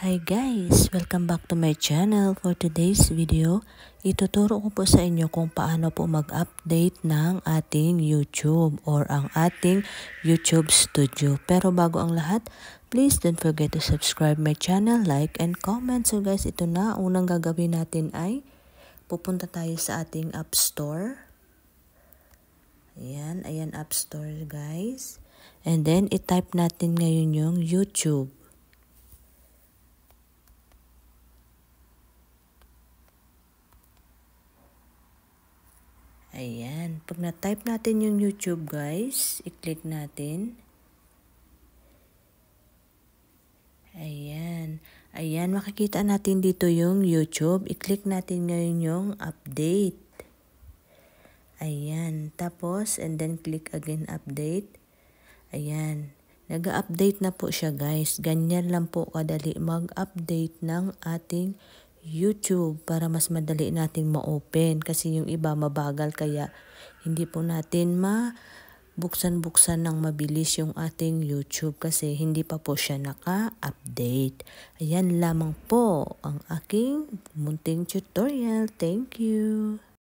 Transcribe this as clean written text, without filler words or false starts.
Hi guys! Welcome back to my channel. For today's video, ituturo ko po sa inyo kung paano po mag-update ng ating YouTube or ang ating YouTube Studio. Pero bago ang lahat, please don't forget to subscribe my channel, like and comment. So guys, ito na. Unang gagawin natin ay pupunta tayo sa ating App Store. Ayan App Store guys. And then, i-type natin ngayon yung YouTube. Ayan. Pag na-type natin yung YouTube guys, i-click natin. Ayan. Ayan, makikita natin dito yung YouTube. I-click natin ngayon yung update. Ayan. Tapos, and then click again update. Ayan. Nag-update na po siya guys. Ganyan lang po kadali mag-update ng ating YouTube para mas madali nating ma-open. Kasi yung iba mabagal kaya hindi po natin buksan ng mabilis yung ating YouTube kasi hindi pa po siya naka-update. Ayan lamang po ang aking munting tutorial. Thank you!